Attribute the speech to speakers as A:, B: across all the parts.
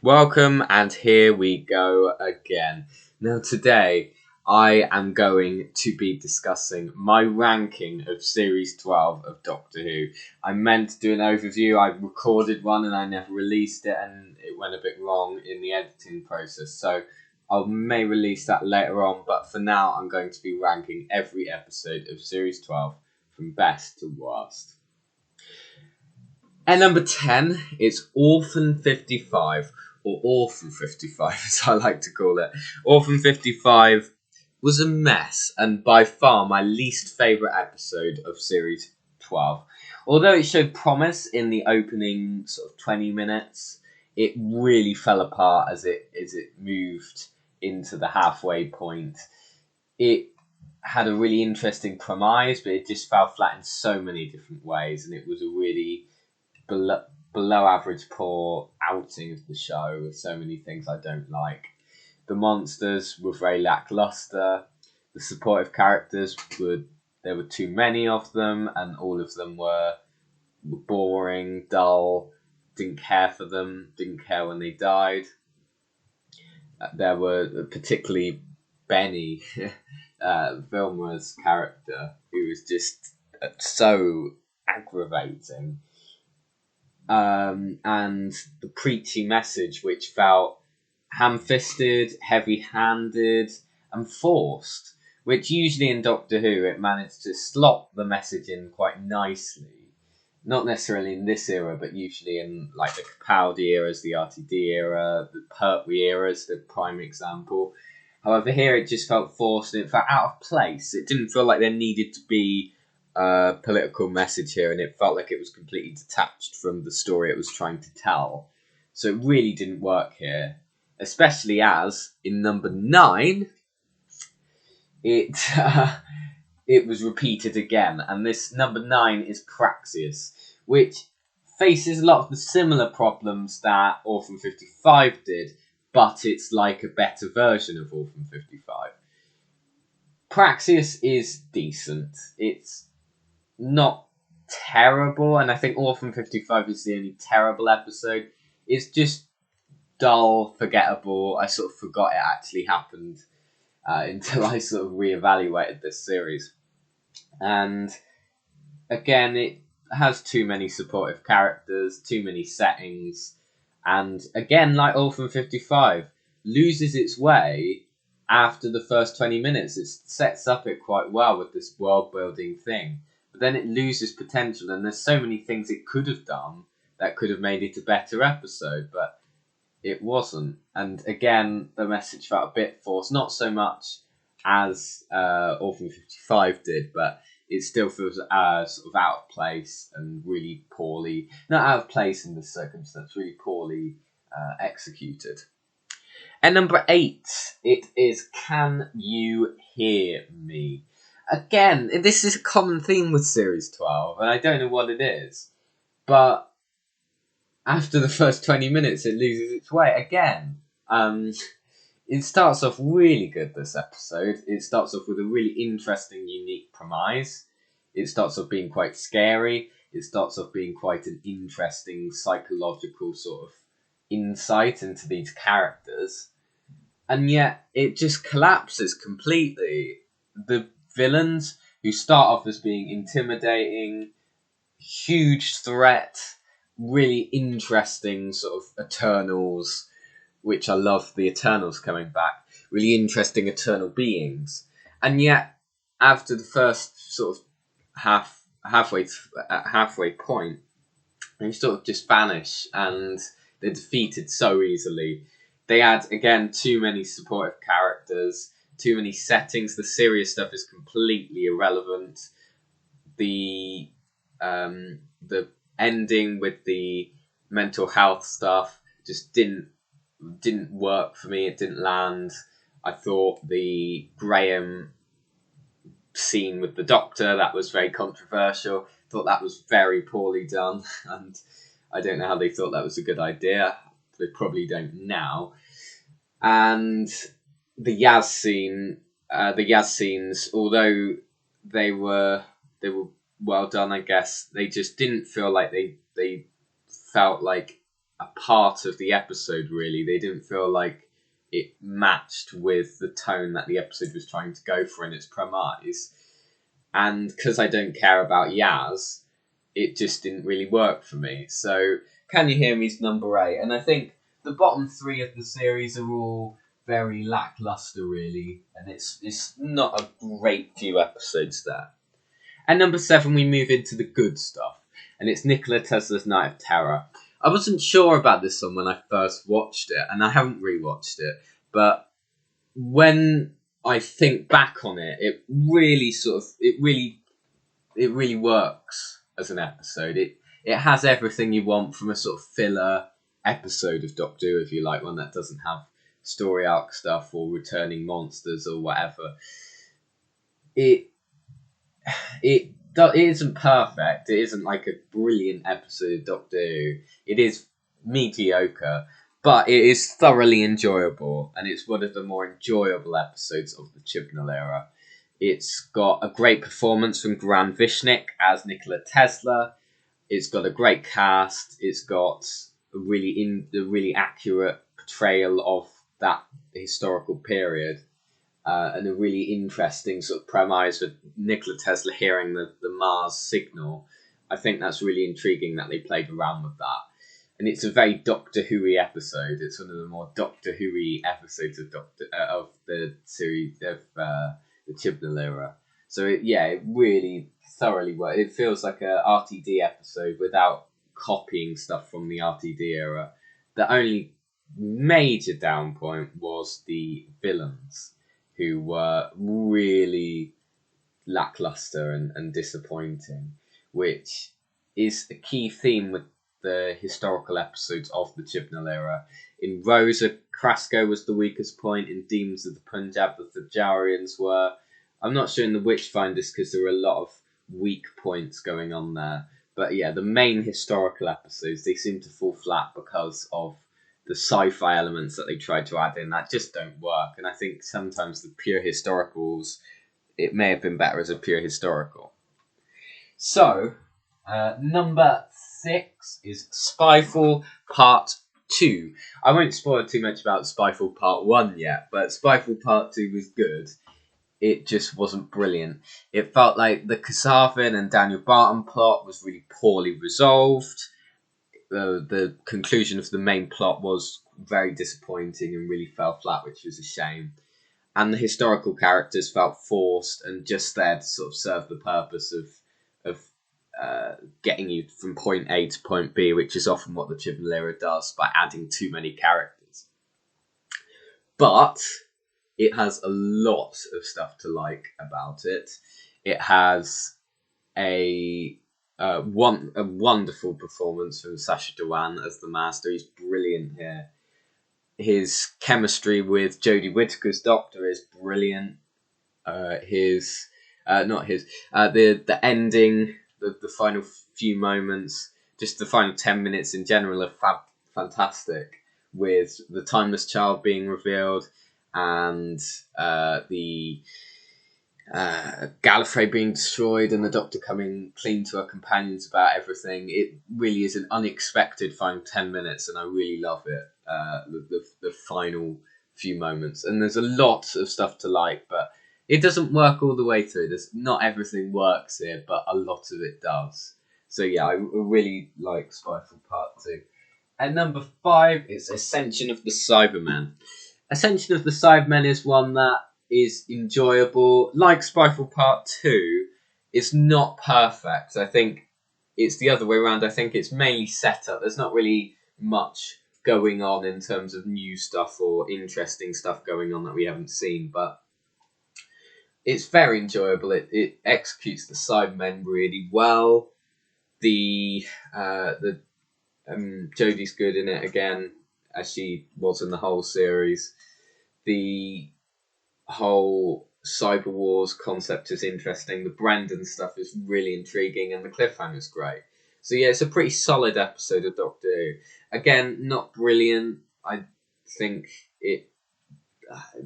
A: Welcome, and here we go again. Now, today I am going to be discussing my ranking of Series 12 of Doctor Who. I meant to do an overview, I recorded one and I never released it, and it went a bit wrong in the editing process, so I may release that later on, but for now I'm going to be ranking every episode of Series 12 from best to worst. At number 10 is Orphan 55, or Orphan 55 as I like to call it. Orphan 55 was a mess, and by far my least favourite episode of Series 12. Although it showed promise in the opening sort of 20 minutes, it really fell apart as it moved into the halfway point. It had a really interesting premise, but it just fell flat in so many different ways, and it was a really below average poor outing of the show with so many things I don't like. The monsters were very lackluster. The supportive characters there were too many of them, and all of them were boring, dull. Didn't care for them. Didn't care when they died. There were particularly Benny, Vilma's character, who was just so aggravating. And the preachy message, which felt ham-fisted, heavy-handed, and forced, which usually in Doctor Who it managed to slot the message in quite nicely. Not necessarily in this era, but usually in like the Capaldi era, the RTD era, the Pertwee era is the prime example. However, here it just felt forced and it felt out of place. It didn't feel like there needed to be political message here, and it felt like it was completely detached from the story it was trying to tell. So it really didn't work here, especially as in number 9 it was repeated again, and this number 9 is Praxeus, which faces a lot of the similar problems that Orphan 55 did, but it's like a better version of Orphan 55. Praxeus is decent. It's not terrible, and I think Orphan 55 is the only terrible episode. It's just dull, forgettable. I sort of forgot it actually happened until I sort of reevaluated this series. And again, it has too many supportive characters, too many settings, and again, like Orphan 55, loses its way after the first 20 minutes. It sets up it quite well with this world-building thing. But then it loses potential, and there's so many things it could have done that could have made it a better episode, but it wasn't. And again, the message felt a bit forced, not so much as Orphan 55 did, but it still feels sort of out of place and really poorly, not out of place in this circumstance, really poorly executed. At number 8, it is Can You Hear Me? Again, this is a common theme with Series 12, and I don't know what it is, but after the first 20 minutes, it loses its way again. It starts off really good, this episode. It starts off with a really interesting, unique premise. It starts off being quite scary. It starts off being quite an interesting psychological sort of insight into these characters. And yet, it just collapses completely. The villains, who start off as being intimidating, huge threat, really interesting sort of Eternals, which I love the Eternals coming back, really interesting eternal beings. And yet, after the first sort of halfway point, they sort of just vanish, and they're defeated so easily. They add, again, too many supportive characters, too many settings. The serious stuff is completely irrelevant. The ending with the mental health stuff just didn't work for me. It didn't land. I thought the Graham scene with the Doctor, that was very controversial. I thought that was very poorly done, and I don't know how they thought that was a good idea. They probably don't now. And the Yaz scenes, although they were well done, I guess, they just didn't feel like they felt like a part of the episode, really. They didn't feel like it matched with the tone that the episode was trying to go for in its premise. And because I don't care about Yaz, it just didn't really work for me. So Can You Hear Me's number 8. And I think the bottom 3 of the series are all very lackluster, really. And it's not a great few episodes there. And number 7, we move into the good stuff. And it's Nikola Tesla's Night of Terror. I wasn't sure about this one when I first watched it, and I haven't rewatched it. But when I think back on it, it really works as an episode. It has everything you want from a sort of filler episode of Doctor Who, if you like, one that doesn't have story arc stuff or returning monsters or whatever. It isn't perfect. It isn't like a brilliant episode of Doctor Who. It is mediocre, but it is thoroughly enjoyable, and it's one of the more enjoyable episodes of the Chibnall era. It's got a great performance from Goran Vishnik as Nikola Tesla. It's got a great cast. It's got a really accurate portrayal of that historical period. And a really interesting sort of premise with Nikola Tesla hearing the Mars signal. I think that's really intriguing that they played around with that. And it's a very Doctor Who-y episode. It's one of the more Doctor Who-y episodes of the series of the Chibnall era. So it really thoroughly works. It feels like a RTD episode without copying stuff from the RTD era. The only major down point was the villains, who were really lackluster and disappointing, which is a key theme with the historical episodes of the Chibnall era. In Rosa, Krasko was the weakest point. In Demons of the Punjab, the Thajarians were. I'm not sure in the Witchfinders because there were a lot of weak points going on there. But yeah, the main historical episodes, they seem to fall flat because of the sci-fi elements that they tried to add in that just don't work. And I think sometimes the pure historicals, it may have been better as a pure historical. So, number 6 is Spyfall Part 2. I won't spoil too much about Spyfall Part 1 yet, but Spyfall Part 2 was good. It just wasn't brilliant. It felt like the Kasavin and Daniel Barton plot was really poorly resolved. The conclusion of the main plot was very disappointing and really fell flat, which was a shame. And the historical characters felt forced and just there to sort of serve the purpose of getting you from point A to point B, which is often what the Chibnall era does by adding too many characters. But it has a lot of stuff to like about it. It has a wonderful performance from Sacha Dhawan as the Master. He's brilliant here. His chemistry with Jodie Whittaker's Doctor is brilliant. The ending, the final few moments, just the final 10 minutes in general are fantastic, with the Timeless Child being revealed and the Gallifrey being destroyed and the Doctor coming clean to her companions about everything. It really is an unexpected final 10 minutes, and I really love it. The final few moments, and there's a lot of stuff to like, but it doesn't work all the way through. Not everything works here, but a lot of it does. So yeah, I really like Spyfall Part 2. And number 5 is Ascension of the Cybermen. Ascension of the Cybermen is one that is enjoyable. Like Spyfall Part 2, it's not perfect. I think it's the other way around. I think it's mainly set up. There's not really much going on in terms of new stuff or interesting stuff going on that we haven't seen, but it's very enjoyable. It executes the Cybermen really well. Jodie's good in it again, as she was in the whole series. The whole Cyber Wars concept is interesting. The Brandon stuff is really intriguing, and the cliffhanger's great. So yeah, it's a pretty solid episode of Doctor Who. Again, not brilliant. I think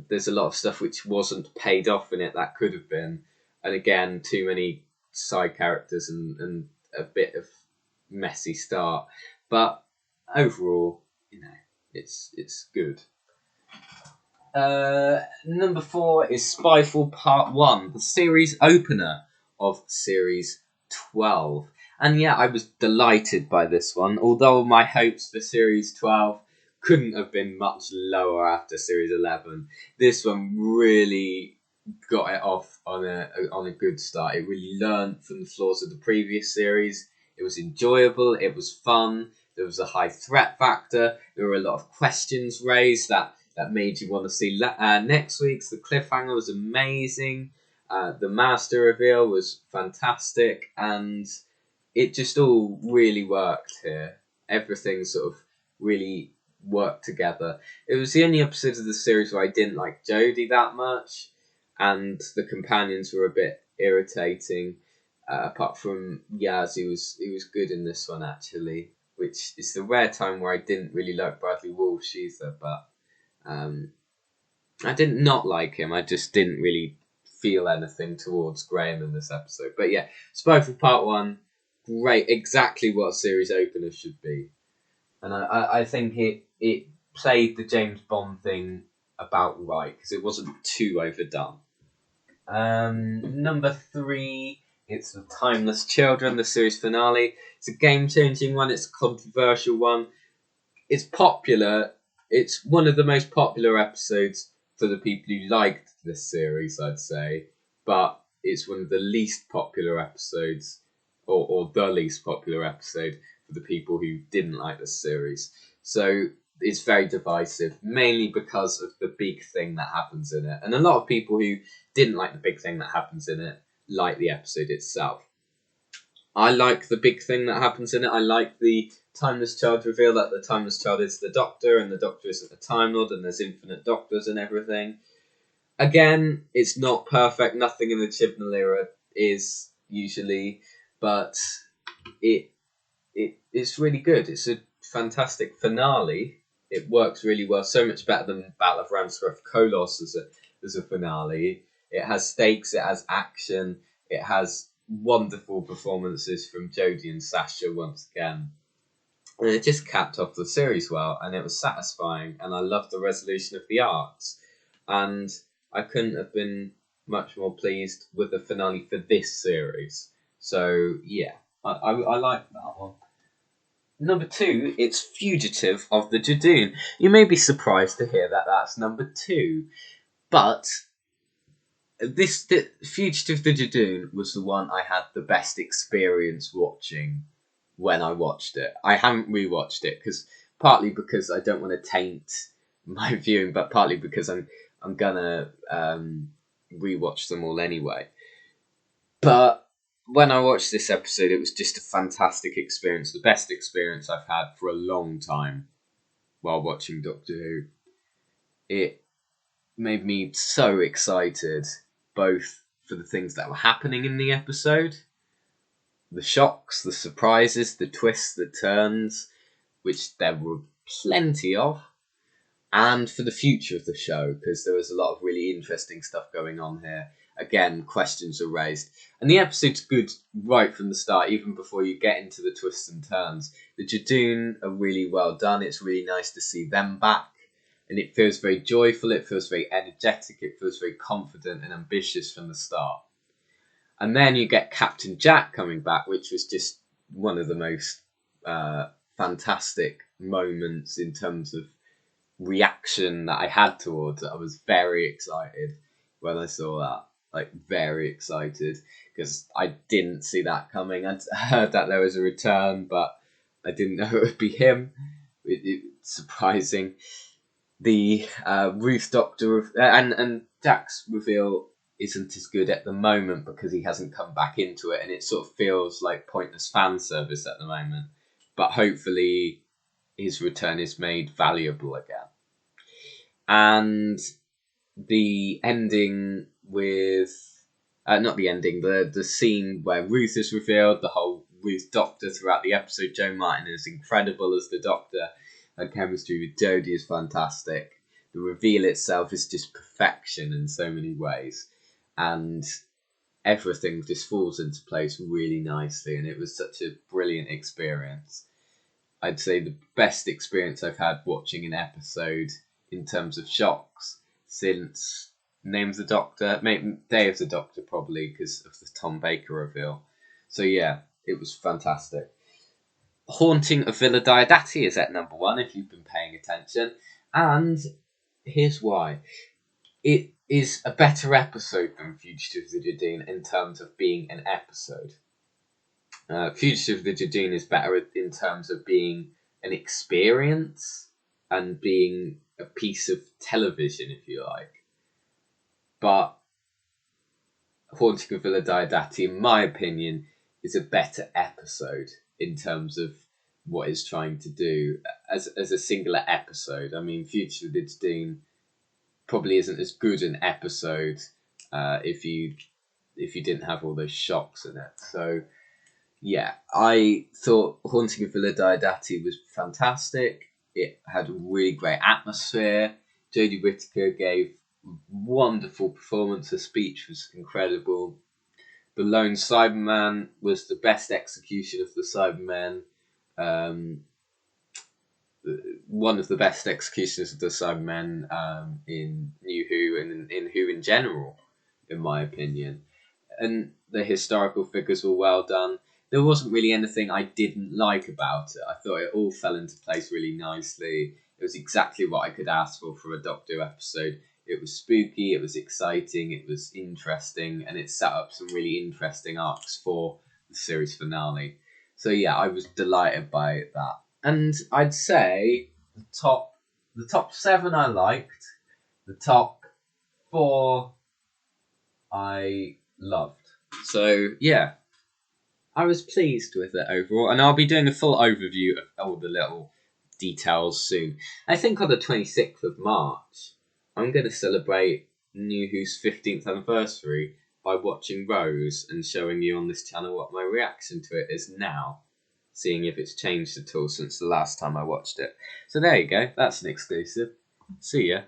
A: there's a lot of stuff which wasn't paid off in it that could have been. And again, too many side characters and a bit of messy start. But overall, it's good. Number 4 is Spyfall Part 1, the series opener of Series 12. And yeah, I was delighted by this one, although my hopes for Series 12 couldn't have been much lower after Series 11. This one really got it off on a good start. It really learned from the flaws of the previous series. It was enjoyable, it was fun, there was a high threat factor, there were a lot of questions raised that made you want to see next week's. The cliffhanger was amazing. The master reveal was fantastic, and it just all really worked here. Everything sort of really worked together. It was the only episode of the series where I didn't like Jodie that much, and the companions were a bit irritating. Apart from Yaz, he was good in this one actually, which is the rare time where I didn't really like Bradley Walsh either, but I didn't not like him. I just didn't really feel anything towards Graham in this episode. But yeah, Spyfall Part 1, great, exactly what a series opener should be. And I think it played the James Bond thing about right, because it wasn't too overdone. Number 3, it's The Timeless Children, the series finale. It's a game-changing one, it's a controversial one. It's popular. It's one of the most popular episodes for the people who liked this series, I'd say. But it's one of the least popular episodes, or the least popular episode for the people who didn't like this series. So it's very divisive, mainly because of the big thing that happens in it. And a lot of people who didn't like the big thing that happens in it like the episode itself. I like the big thing that happens in it. I like the Timeless Child reveal that the Timeless Child is the Doctor and the Doctor isn't a Time Lord and there's infinite Doctors and everything. Again, it's not perfect. Nothing in the Chibnall era is usually, but it's really good. It's a fantastic finale. It works really well, so much better than Battle of Ramsgruff Kolos as a finale. It has stakes, it has action, it has wonderful performances from Jodie and Sasha once again. And it just capped off the series well, and it was satisfying, and I loved the resolution of the arcs. And I couldn't have been much more pleased with the finale for this series. So, yeah, I like that one. Number 2, it's Fugitive of the Judoon. You may be surprised to hear that that's number 2, but the Fugitive of the Judoon was the one I had the best experience watching when I watched it. I haven't rewatched it partly because I don't want to taint my viewing, but partly because I'm gonna rewatch them all anyway. But when I watched this episode, it was just a fantastic experience, the best experience I've had for a long time while watching Doctor Who. It made me so excited, both for the things that were happening in the episode, the shocks, the surprises, the twists, the turns, which there were plenty of, and for the future of the show, because there was a lot of really interesting stuff going on here. Again, questions are raised. And the episode's good right from the start, even before you get into the twists and turns. The Judoon are really well done. It's really nice to see them back. And it feels very joyful, it feels very energetic, it feels very confident and ambitious from the start. And then you get Captain Jack coming back, which was just one of the most fantastic moments in terms of reaction that I had towards it. I was very excited when I saw that. Like, very excited, because I didn't see that coming. I'd heard that there was a return, but I didn't know it would be him. It's surprising. The Ruth Doctor and Jack's reveal isn't as good at the moment because he hasn't come back into it, and it sort of feels like pointless fan service at the moment. But hopefully his return is made valuable again. And the ending with not the ending, the scene where Ruth is revealed, the whole Ruth Doctor throughout the episode. Jo Martin is incredible as the Doctor. Her chemistry with Jodie is fantastic. The reveal itself is just perfection in so many ways, and everything just falls into place really nicely, and it was such a brilliant experience. I'd say the best experience I've had watching an episode in terms of shocks since Name of the Doctor, Day of the Doctor probably because of the Tom Baker reveal. So yeah, it was fantastic. Haunting of Villa Diodati is at number 1 if you've been paying attention, and here's why. It is a better episode than Fugitive of the Jardine in terms of being an episode. Fugitive of the Jardine is better in terms of being an experience and being a piece of television, if you like. But Haunting of Villa Diodati, in my opinion, is a better episode in terms of what it's trying to do as a singular episode. I mean, Fugitive of the Jardine probably isn't as good an episode if you didn't have all those shocks in it. So yeah, I thought Haunting of Villa Diodati was fantastic. It had a really great atmosphere. Jodie Whittaker gave wonderful performance. Her speech was incredible. The Lone Cyberman was the best execution of the Cybermen. One of the best executions of the Cybermen in New Who and in Who in general, in my opinion. And the historical figures were well done. There wasn't really anything I didn't like about it. I thought it all fell into place really nicely. It was exactly what I could ask for a Doctor episode. It was spooky, it was exciting, it was interesting, and it set up some really interesting arcs for the series finale. So yeah, I was delighted by that. And I'd say the top 7 I liked, the top 4 I loved. So yeah, I was pleased with it overall, and I'll be doing a full overview of all the little details soon. I think on the 26th of March, I'm going to celebrate New Who's 15th anniversary by watching Rose and showing you on this channel what my reaction to it is now, seeing if it's changed at all since the last time I watched it. So there you go, that's an exclusive. See ya.